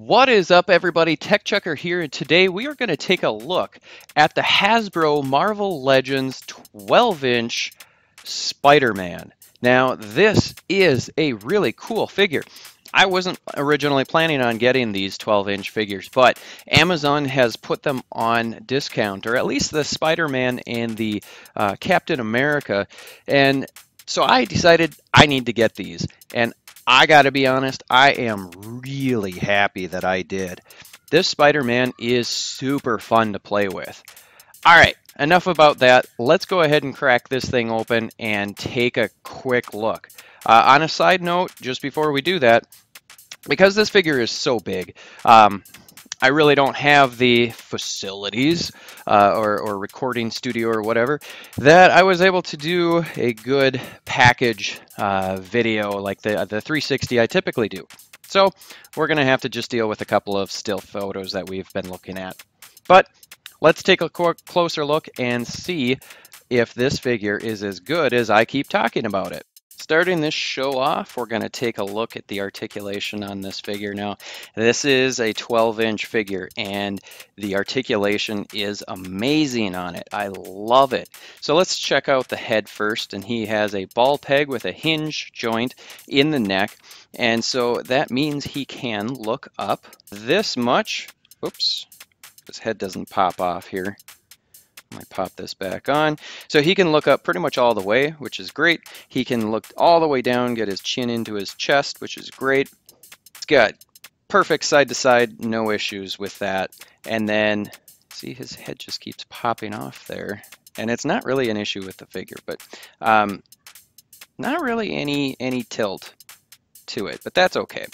What is up, everybody? Tech Checker here, and today we are going to take a look at the Hasbro Marvel Legends 12-inch Spider-Man. Now, this is a really cool figure. I wasn't originally planning on getting these 12-inch figures, but Amazon has put them on discount, or at least the Spider-Man and the Captain America, and so I decided I need to get these. And I gotta be honest, I am really happy that I did. This Spider-Man is super fun to play with. All right, enough about that. Let's go ahead and crack this thing open and take a quick look. On a side note, just before we do that, because this figure is so big, I really don't have the facilities or recording studio or whatever that I was able to do a good package video like the 360 I typically do. So we're going to have to just deal with a couple of still photos that we've been looking at. But let's take a closer look and see if this figure is as good as I keep talking about it. Starting this show off, we're going to take a look at the articulation on this figure. Now, this is a 12-inch figure, and the articulation is amazing on it. I love it. So let's check out the head first, and he has a ball peg with a hinge joint in the neck, and so that means he can look up this much. Oops, his head doesn't pop off here. I might pop this back on. So he can look up pretty much all the way, which is great. He can look all the way down, get his chin into his chest, which is great. It's got perfect side to side, no issues with that. And then, see, his head just keeps popping off there. And it's not really an issue with the figure, but not really any tilt to it, but that's okay.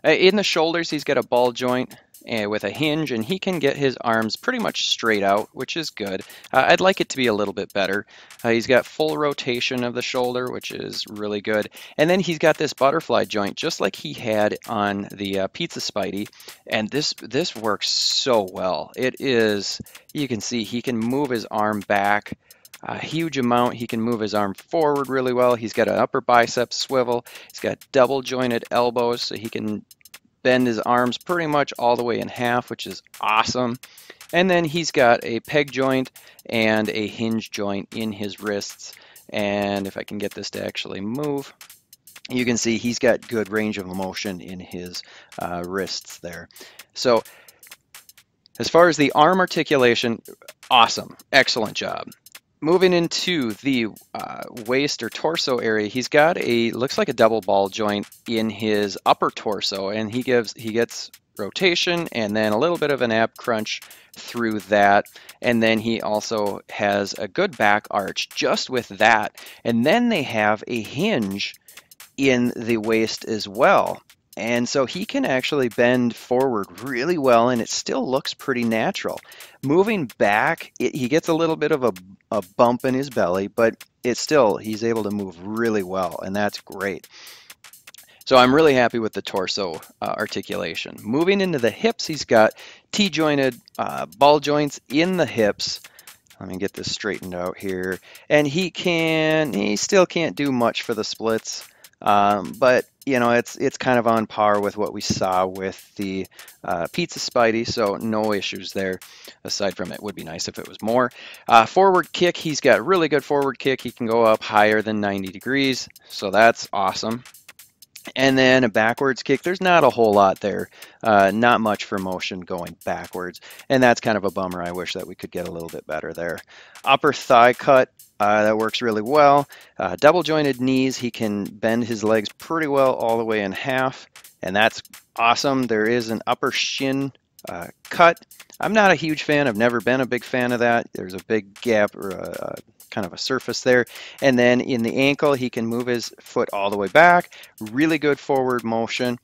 In the shoulders, he's got a ball joint with a hinge, and he can get his arms pretty much straight out, which is good. I'd like it to be a little bit better. He's got full rotation of the shoulder, which is really good. And then he's got this butterfly joint, just like he had on the Pizza Spidey. And this works so well. It is, you can see he can move his arm back a huge amount. He can move his arm forward really well. He's got an upper bicep swivel. He's got double jointed elbows, so he can bend his arms pretty much all the way in half, which is awesome. And then he's got a peg joint and a hinge joint in his wrists. And if I can get this to actually move, you can see he's got good range of motion in his wrists there. So as far as the arm articulation, awesome, excellent job. Moving into the waist or torso area, he's got looks like a double ball joint in his upper torso, and he gets rotation and then a little bit of an ab crunch through that, and then he also has a good back arch just with that, and then they have a hinge in the waist as well. And so he can actually bend forward really well, and it still looks pretty natural. Moving back, he gets a little bit of a bump in his belly, but he's able to move really well, and that's great. So I'm really happy with the torso articulation. Moving into the hips, he's got T-jointed ball joints in the hips. Let me get this straightened out here. And he still can't do much for the splits. But you know, it's kind of on par with what we saw with the Pizza Spidey, so no issues there. Aside from it would be nice if it was more. Forward kick, he's got really good forward kick. He can go up higher than 90 degrees, so that's awesome. And then a backwards kick, there's not a whole lot there. Not much for motion going backwards, and that's kind of a bummer. I wish that we could get a little bit better there. Upper thigh cut, that works really well. Double jointed knees, he can bend his legs pretty well all the way in half, and that's awesome. There is an upper shin cut. I'm not a huge fan. I've never been a big fan of that. There's a big gap or kind of a surface there. And then in the ankle, he can move his foot all the way back. Really good forward motion.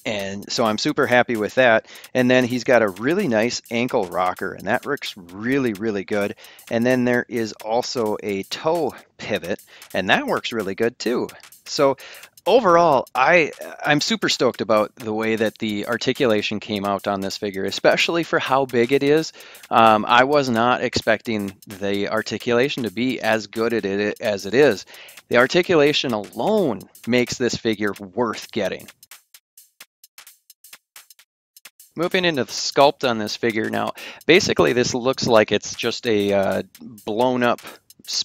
And so I'm super happy with that. And then he's got a really nice ankle rocker, and that works really, really good. And then there is also a toe pivot, and that works really good too. So overall, I'm super stoked about the way that the articulation came out on this figure, especially for how big it is. I was not expecting the articulation to be as good as it is. The articulation alone makes this figure worth getting. Moving into the sculpt on this figure now, basically this looks like it's just a blown up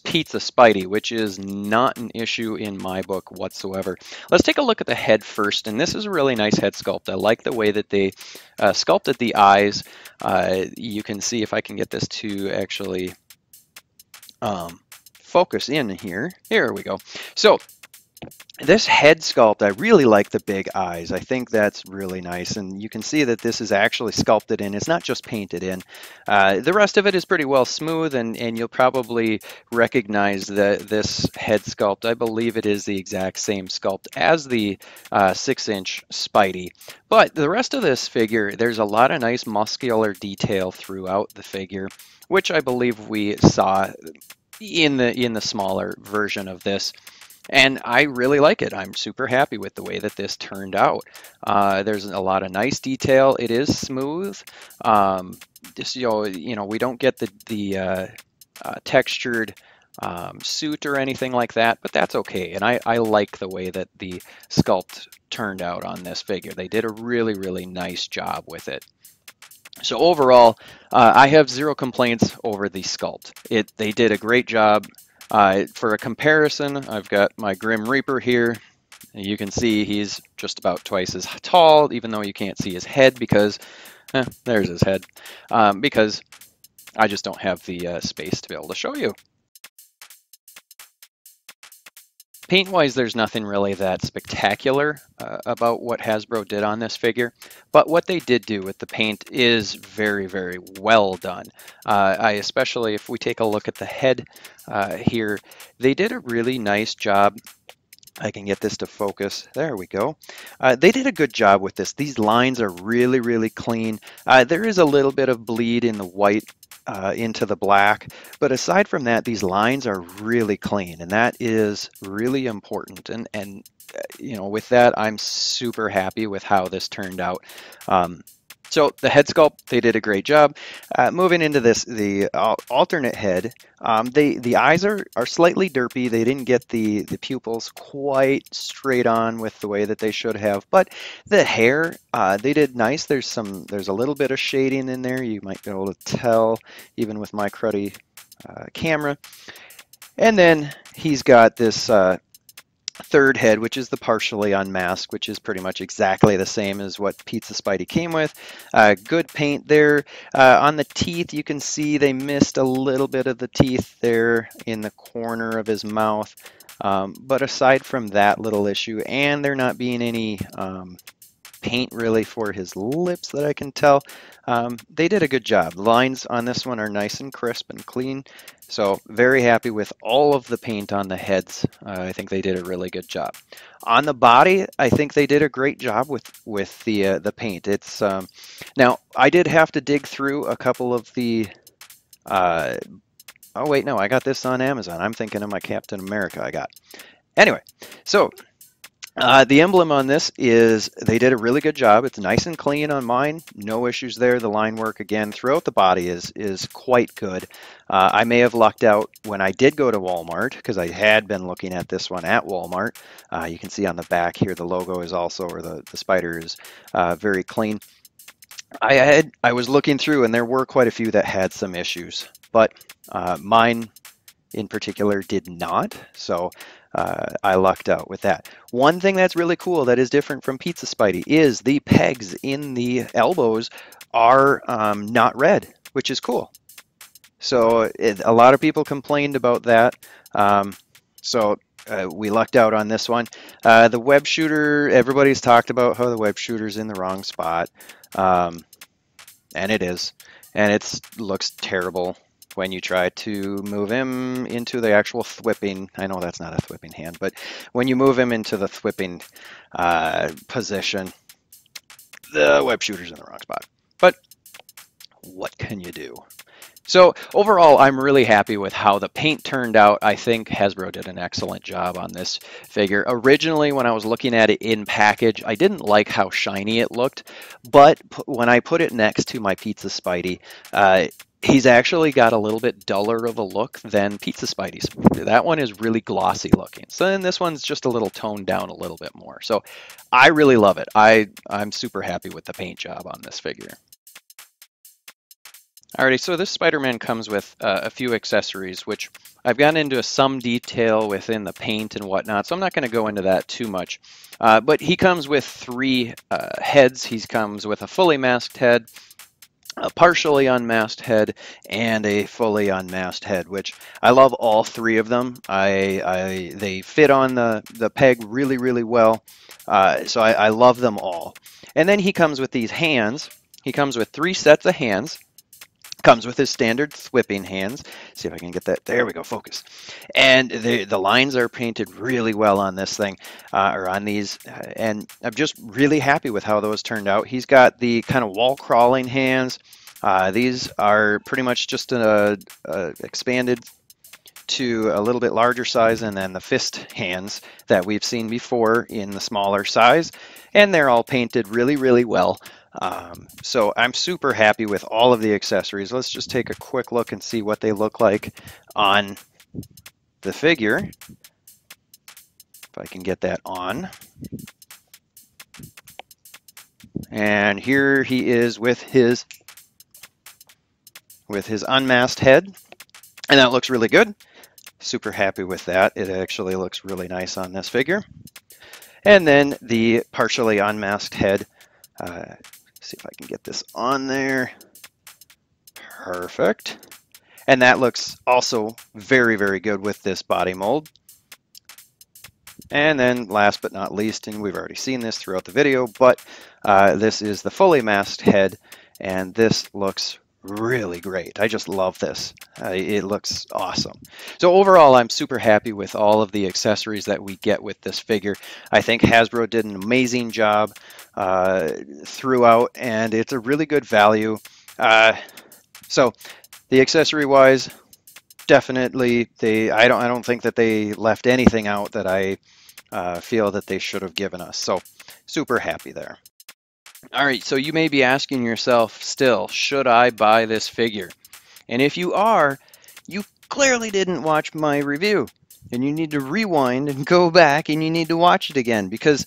pizza Spidey, which is not an issue in my book whatsoever. Let's take a look at the head first, and this is a really nice head sculpt. I like the way that they sculpted the eyes. You can see if I can get this to actually focus in here. Here we go. So this head sculpt, I really like the big eyes. I think that's really nice, and you can see that this is actually sculpted in. It's not just painted in. The rest of it is pretty well smooth, and you'll probably recognize that this head sculpt, I believe it is the exact same sculpt as the 6-inch Spidey. But the rest of this figure, there's a lot of nice muscular detail throughout the figure, which I believe we saw in the smaller version of this. And I really like it. I'm super happy with the way that this turned out. There's a lot of nice detail. It is smooth. Just, we don't get the textured suit or anything like that, but that's okay. And I like the way that the sculpt turned out on this figure. They did a really, really nice job with it. So overall, I have zero complaints over the sculpt. They did a great job. For a comparison, I've got my Grim Reaper here. You can see he's just about twice as tall, even though you can't see his head because, there's his head, because I just don't have the space to be able to show you. Paint-wise, there's nothing really that spectacular about what Hasbro did on this figure, but what they did do with the paint is very, very well done. Especially if we take a look at the head here, they did a really nice job. I can get this to focus. There we go. They did a good job with this. These lines are really, really clean. There is a little bit of bleed in the white into the black, but aside from that, these lines are really clean, and that is really important. And with that, I'm super happy with how this turned out. So the head sculpt, they did a great job. Moving into the alternate head, the eyes are slightly derpy. They didn't get the pupils quite straight on with the way that they should have, but the hair, they did nice. There's a little bit of shading in there. You might be able to tell even with my cruddy camera. And then he's got this third head, which is the partially unmasked, which is pretty much exactly the same as what Pizza Spidey came with. Good paint there. On the teeth, you can see they missed a little bit of the teeth there in the corner of his mouth. But aside from that little issue, and there not being any paint really for his lips that I can tell, they did a good job. The lines on this one are nice and crisp and clean. So very happy with all of the paint on the heads. I think they did a really good job. On the body, I think they did a great job with the paint. It's now I did have to dig through a couple of the. Oh wait, no, I got this on Amazon. I'm thinking of my Captain America I got. Anyway, so the emblem on this is they did a really good job. It's nice and clean on mine. No issues there. The line work again throughout the body is quite good. I may have lucked out when I did go to Walmart because I had been looking at this one at Walmart. You can see on the back here the logo is also, or the spider is very clean. I was looking through and there were quite a few that had some issues, but mine in particular did not. So I lucked out with that. One thing that's really cool that is different from Pizza Spidey is the pegs in the elbows are not red, which is cool. So a lot of people complained about that. We lucked out on this one. The web shooter, everybody's talked about how the web shooter's in the wrong spot. And it is. And it looks terrible when you try to move him into the actual thwipping. I know that's not a thwipping hand, but when you move him into the thwipping position, the web shooter's in the wrong spot. But what can you do? So overall, I'm really happy with how the paint turned out. I think Hasbro did an excellent job on this figure. Originally, when I was looking at it in package, I didn't like how shiny it looked, but when I put it next to my Pizza Spidey, he's actually got a little bit duller of a look than Pizza Spidey's. That one is really glossy looking. So then this one's just a little toned down a little bit more. So I really love it. I'm super happy with the paint job on this figure. Alrighty, so this Spider-Man comes with a few accessories, which I've gone into some detail within the paint and whatnot, so I'm not going to go into that too much. But he comes with three heads. He comes with a fully masked head, a partially unmasked head, and a fully unmasked head, which I love all three of them. They fit on the peg really, really well, so I love them all. And then he comes with these hands. He comes with three sets of hands. Comes with his standard whipping hands. See if I can get that. There we go, focus. And the lines are painted really well on this thing, or on these, and I'm just really happy with how those turned out. He's got the kind of wall crawling hands. These are pretty much just expanded to a little bit larger size, and then the fist hands that we've seen before in the smaller size, and they're all painted really, really well. So I'm super happy with all of the accessories. Let's just take a quick look and see what they look like on the figure. If I can get that on. And here he is with his unmasked head, and that looks really good. Super happy with that. It actually looks really nice on this figure. And then the partially unmasked head. See if I can get this on there. Perfect. And that looks also very, very good with this body mold. And then last but not least, and we've already seen this throughout the video, but this is the fully masked head, and this looks really great. I just love this. It looks awesome. So overall, I'm super happy with all of the accessories that we get with this figure. I think Hasbro did an amazing job throughout, and it's a really good value. So the accessory wise, definitely I don't think that they left anything out that I feel that they should have given us. So super happy there. All right, so you may be asking yourself still, should I buy this figure? And if you are, you clearly didn't watch my review, and you need to rewind and go back and you need to watch it again, because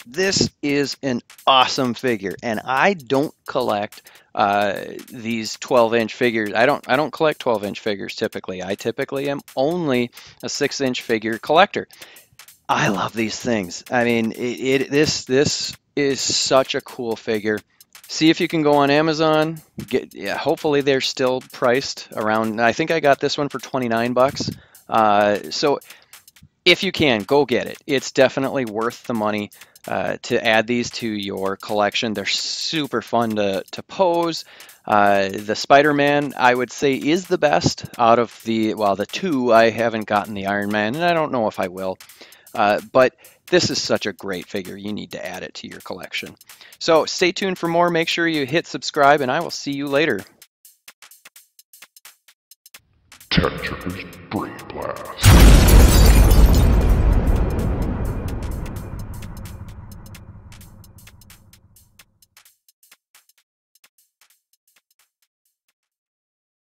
this is an awesome figure, and I don't collect these 12-inch figures. I don't collect 12-inch figures typically. I typically am only a 6-inch figure collector. I love these things. I mean, this is such a cool figure. See if you can go on Amazon. Hopefully they're still priced around. I think I got this one for 29 bucks. So if you can, go get it. It's definitely worth the money to add these to your collection. They're super fun to pose. The Spider-Man, I would say, is the best out of the two. I haven't gotten the Iron Man, and I don't know if I will. But this is such a great figure. You need to add it to your collection. So stay tuned for more. Make sure you hit subscribe, and I will see you later. Textures Brain Blast.